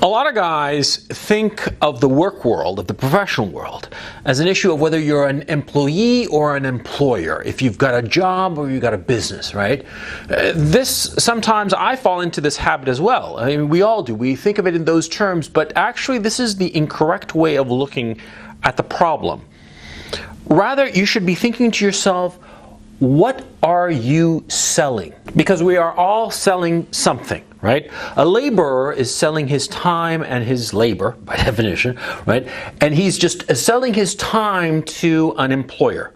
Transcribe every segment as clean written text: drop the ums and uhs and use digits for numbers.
A lot of guys think of the work world, of the professional world, as an issue of whether you're an employee or an employer, if you've got a job or you've got a business, right? Sometimes I fall into this habit as well. I mean, we all do. We think of it in those terms, but actually this is the incorrect way of looking at the problem. Rather, you should be thinking to yourself, what are you selling? Because we are all selling something, right? A laborer is selling his time and his labor, by definition, right? And he's just selling his time to an employer,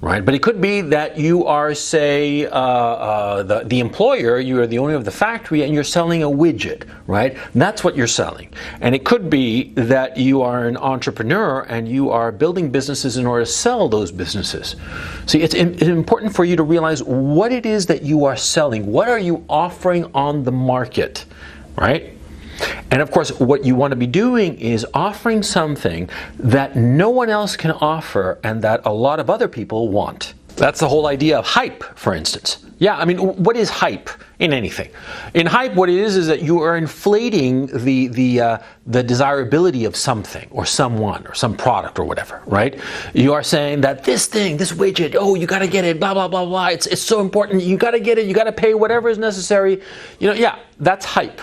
right? But it could be that you are, say, the employer, you are the owner of the factory, and you're selling a widget, right? That's what you're selling. And it could be that you are an entrepreneur and you are building businesses in order to sell those businesses. See, it's important for you to realize what it is that you are selling. What are you offering on the market, right? And of course, what you want to be doing is offering something that no one else can offer and that a lot of other people want. That's the whole idea of hype, for instance. Yeah, I mean, what is hype in anything? In hype, what it is that you are inflating the desirability of something or someone or some product or whatever, right? You are saying that this thing, this widget, oh, you got to get it, blah, blah, blah, blah. It's so important. You got to get it. You got to pay whatever is necessary. Yeah, that's hype.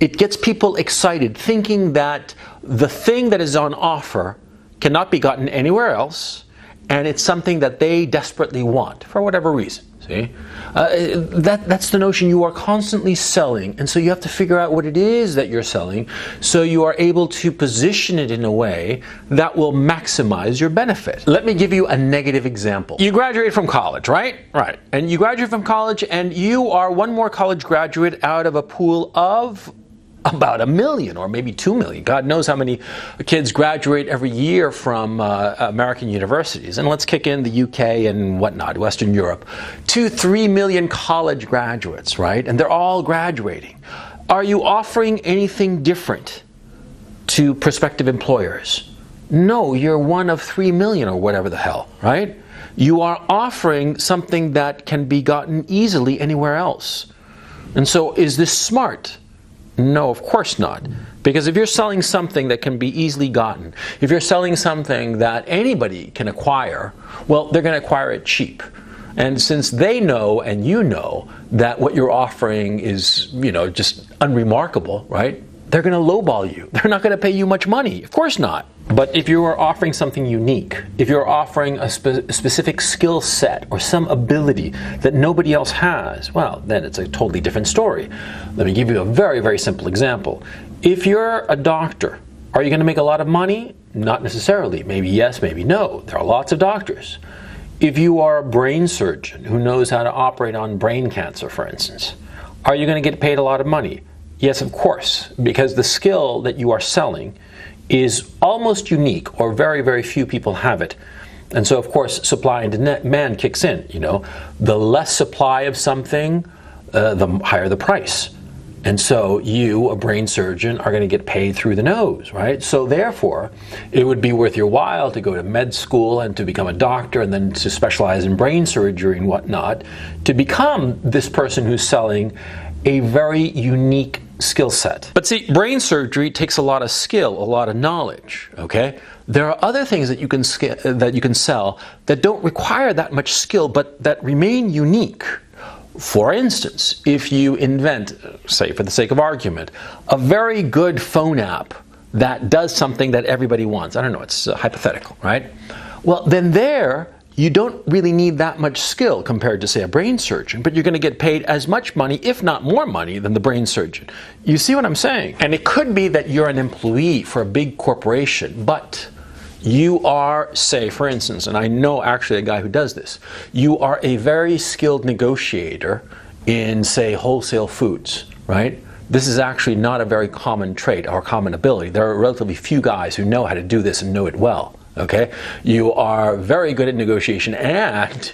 It gets people excited, thinking that the thing that is on offer cannot be gotten anywhere else, and it's something that they desperately want for whatever reason. See, that's the notion. You are constantly selling, and so you have to figure out what it is that you're selling, so you are able to position it in a way that will maximize your benefit. Let me give you a negative example. You graduate from college, right? Right. And you graduate from college, and you are one more college graduate out of a pool of about 1 million or maybe 2 million. God knows how many kids graduate every year from American universities. And let's kick in the UK and whatnot, Western Europe. 2-3 million college graduates, right? And they're all graduating. Are you offering anything different to prospective employers? No, you're one of 3 million or whatever the hell, right? You are offering something that can be gotten easily anywhere else. And so is this smart? No, of course not. Because if you're selling something that can be easily gotten, if you're selling something that anybody can acquire, well, they're going to acquire it cheap. And since they know and you know that what you're offering is, just unremarkable, right? They're going to lowball you. They're not going to pay you much money. Of course not. But if you are offering something unique, if you're offering a specific skill set or some ability that nobody else has, well, then it's a totally different story. Let me give you a very, very simple example. If you're a doctor, are you going to make a lot of money? Not necessarily. Maybe yes, maybe no. There are lots of doctors. If you are a brain surgeon who knows how to operate on brain cancer, for instance, are you going to get paid a lot of money? Yes, of course, because the skill that you are selling is almost unique, or very, very few people have it. And so, of course, supply and demand kicks in. The less supply of something, the higher the price. And so you, a brain surgeon, are going to get paid through the nose, right? So therefore, it would be worth your while to go to med school and to become a doctor and then to specialize in brain surgery and whatnot, to become this person who's selling a very unique skill set. But see, brain surgery takes a lot of skill, a lot of knowledge, okay? There are other things that you can sell that don't require that much skill, but that remain unique. For instance, if you invent, say for the sake of argument, a very good phone app that does something that everybody wants. I don't know, it's hypothetical, right? Well, then you don't really need that much skill compared to, say, a brain surgeon, but you're going to get paid as much money, if not more money, than the brain surgeon. You see what I'm saying? And it could be that you're an employee for a big corporation, but you are, say, for instance, and I know actually a guy who does this, you are a very skilled negotiator in, say, wholesale foods, right? This is actually not a very common trait or common ability. There are relatively few guys who know how to do this and know it well. Okay, you are very good at negotiation, and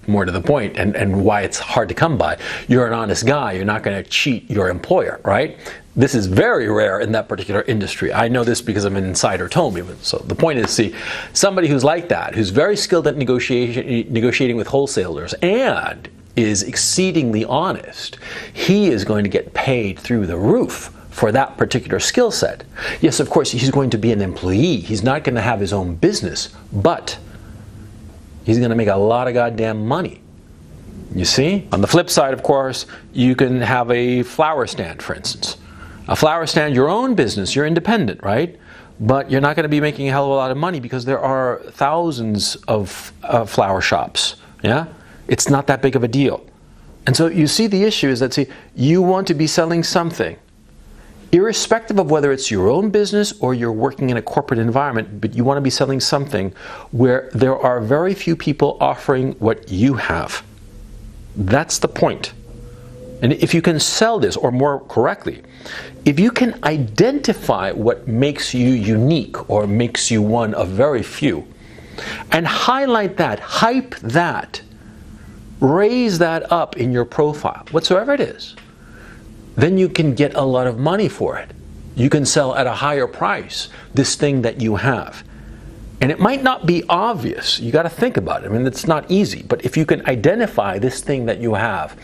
more to the point, and why it's hard to come by, you're an honest guy. You're not going to cheat your employer, right? This is very rare in that particular industry. I know this because an insider told me. So the point is, see, somebody who's like that, who's very skilled at negotiating with wholesalers and is exceedingly honest, he is going to get paid through the roof for that particular skill set. Yes, of course, he's going to be an employee. He's not going to have his own business, but he's going to make a lot of goddamn money. You see? On the flip side, of course, you can have a flower stand, for instance. A flower stand, your own business, you're independent, right? But you're not going to be making a hell of a lot of money because there are thousands of flower shops. Yeah? It's not that big of a deal. And so you see, the issue is that, see, you want to be selling something, irrespective of whether it's your own business or you're working in a corporate environment, but you want to be selling something where there are very few people offering what you have. That's the point. And if you can sell this, or more correctly, if you can identify what makes you unique or makes you one of very few, and highlight that, hype that, raise that up in your profile, whatsoever it is, then you can get a lot of money for it. You can sell at a higher price this thing that you have. And it might not be obvious. You got to think about it. I mean, it's not easy. But if you can identify this thing that you have,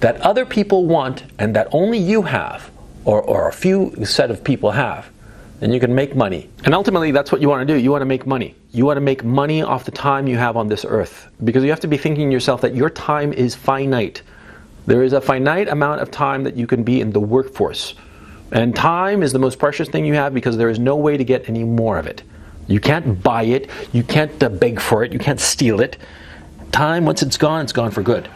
that other people want, and that only you have, or a few set of people have, then you can make money. And ultimately, that's what you want to do. You want to make money. You want to make money off the time you have on this earth. Because you have to be thinking to yourself that your time is finite. There is a finite amount of time that you can be in the workforce. And time is the most precious thing you have, because there is no way to get any more of it. You can't buy it, you can't beg for it, you can't steal it. Time, once it's gone for good.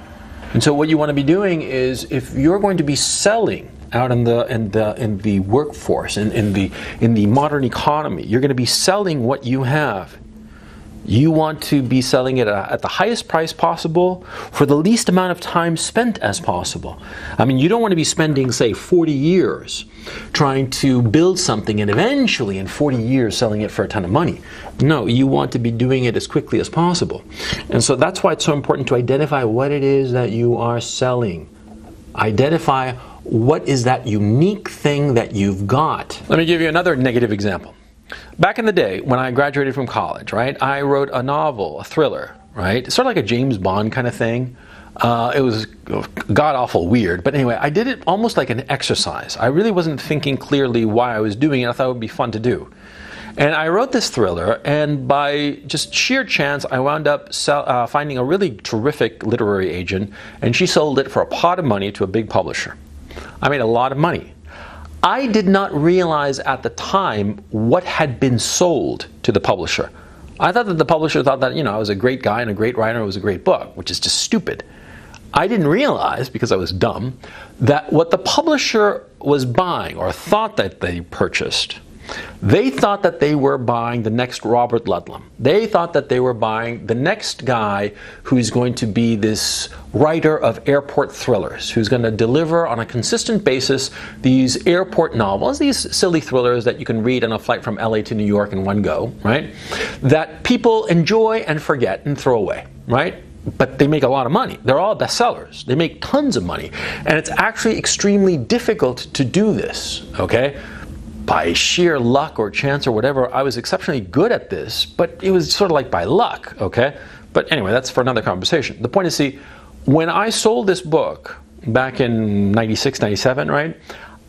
And so what you want to be doing is, if you're going to be selling out in the workforce, in the modern economy, you're going to be selling what you have. You want to be selling it at the highest price possible for the least amount of time spent as possible. I mean, you don't want to be spending, say, 40 years trying to build something and eventually in 40 years selling it for a ton of money. No, you want to be doing it as quickly as possible. And so that's why it's so important to identify what it is that you are selling. Identify what is that unique thing that you've got. Let me give you another negative example. Back in the day, when I graduated from college, right, I wrote a novel, a thriller, right? It's sort of like a James Bond kind of thing. It was god-awful weird, but anyway, I did it almost like an exercise. I really wasn't thinking clearly why I was doing it. I thought it would be fun to do. And I wrote this thriller, and by just sheer chance, I wound up finding a really terrific literary agent, and she sold it for a pot of money to a big publisher. I made a lot of money. I did not realize at the time what had been sold to the publisher. I thought that the publisher thought that, I was a great guy and a great writer, and it was a great book, which is just stupid. I didn't realize, because I was dumb, that what the publisher was buying, or thought that they purchased, they thought that they were buying the next Robert Ludlum. They thought that they were buying the next guy who's going to be this writer of airport thrillers, who's going to deliver on a consistent basis these airport novels, these silly thrillers that you can read on a flight from LA to New York in one go, right? That people enjoy and forget and throw away, right? But they make a lot of money. They're all bestsellers. They make tons of money. And it's actually extremely difficult to do this, okay? By sheer luck or chance or whatever, I was exceptionally good at this, but it was sort of like by luck, okay? But anyway, that's for another conversation. The point is, see, when I sold this book back in 96, 97, right,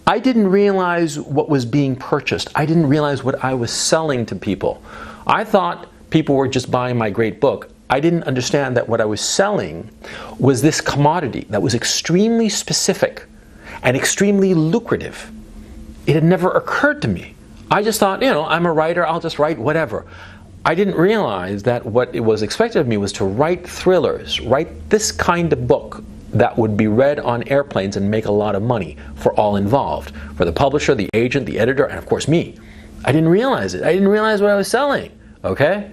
I didn't realize what was being purchased. I didn't realize what I was selling to people. I thought people were just buying my great book. I didn't understand that what I was selling was this commodity that was extremely specific and extremely lucrative. It had never occurred to me. I just thought, I'm a writer, I'll just write whatever. I didn't realize that what it was expected of me was to write thrillers, write this kind of book that would be read on airplanes and make a lot of money for all involved, for the publisher, the agent, the editor, and of course me. I didn't realize it. I didn't realize what I was selling, okay?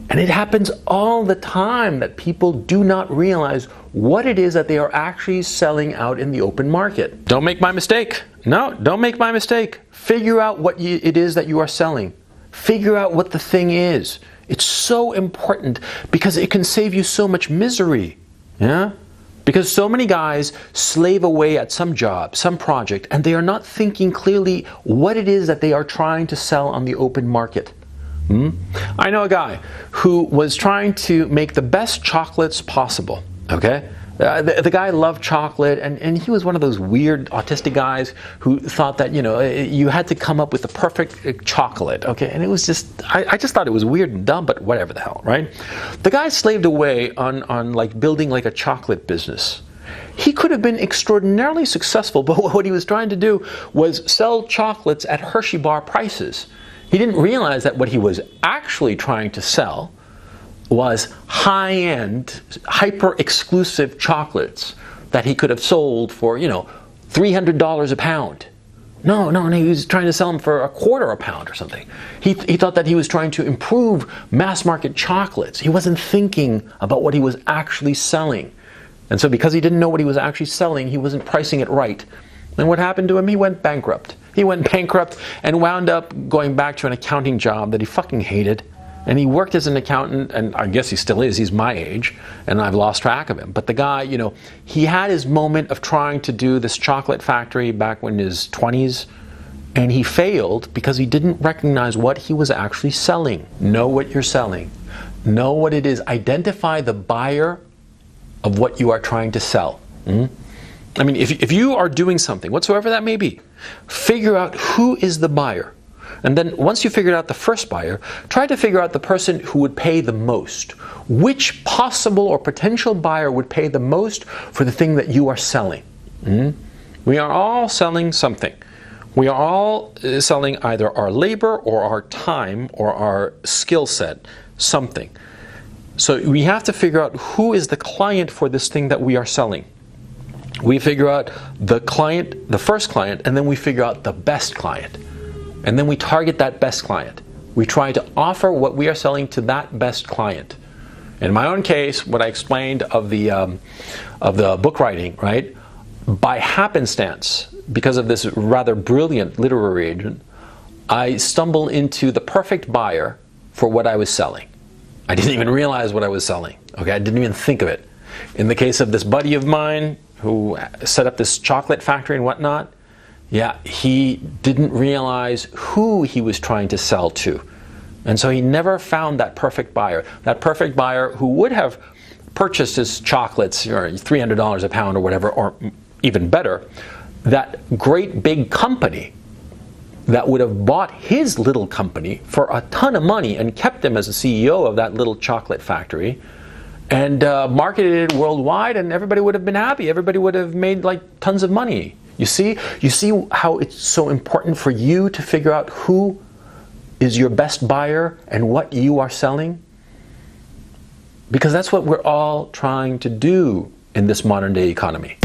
And it happens all the time that people do not realize what it is that they are actually selling out in the open market. Don't make my mistake. No, don't make my mistake. Figure out what it is that you are selling. Figure out what the thing is. It's so important because it can save you so much misery. Yeah? Because so many guys slave away at some job, some project, and they are not thinking clearly what it is that they are trying to sell on the open market. I know a guy who was trying to make the best chocolates possible, okay? The guy loved chocolate, and he was one of those weird autistic guys who thought that, you had to come up with the perfect chocolate, okay? And it was just, I just thought it was weird and dumb, but whatever the hell, right? The guy slaved away on like building like a chocolate business. He could have been extraordinarily successful, but what he was trying to do was sell chocolates at Hershey bar prices. He didn't realize that what he was actually trying to sell was high-end, hyper-exclusive chocolates that he could have sold for, $300 a pound. No, he was trying to sell them for $0.25 a pound or something. He thought that he was trying to improve mass-market chocolates. He wasn't thinking about what he was actually selling. And so because he didn't know what he was actually selling, he wasn't pricing it right. And what happened to him? He went bankrupt. He went bankrupt and wound up going back to an accounting job that he fucking hated. And he worked as an accountant, and I guess he still is. He's my age, and I've lost track of him. But the guy, he had his moment of trying to do this chocolate factory back when in his 20s, and he failed because he didn't recognize what he was actually selling. Know what you're selling. Know what it is. Identify the buyer of what you are trying to sell. I mean, if you are doing something, whatsoever that may be, figure out who is the buyer. And then once you figured out the first buyer, try to figure out the person who would pay the most. Which possible or potential buyer would pay the most for the thing that you are selling? We are all selling something. We are all selling either our labor or our time or our skill set, something. So we have to figure out who is the client for this thing that we are selling. We figure out the client, the first client, and then we figure out the best client. And then we target that best client. We try to offer what we are selling to that best client. In my own case, what I explained of the book writing, right? By happenstance, because of this rather brilliant literary agent, I stumbled into the perfect buyer for what I was selling. I didn't even realize what I was selling. Okay, I didn't even think of it. In the case of this buddy of mine who set up this chocolate factory and whatnot, yeah, he didn't realize who he was trying to sell to. And so he never found that perfect buyer. That perfect buyer who would have purchased his chocolates, or $300 a pound or whatever, or even better, that great big company that would have bought his little company for a ton of money and kept him as a CEO of that little chocolate factory and marketed it worldwide, and everybody would have been happy. Everybody would have made like tons of money. You see how it's so important for you to figure out who is your best buyer and what you are selling? Because that's what we're all trying to do in this modern day economy.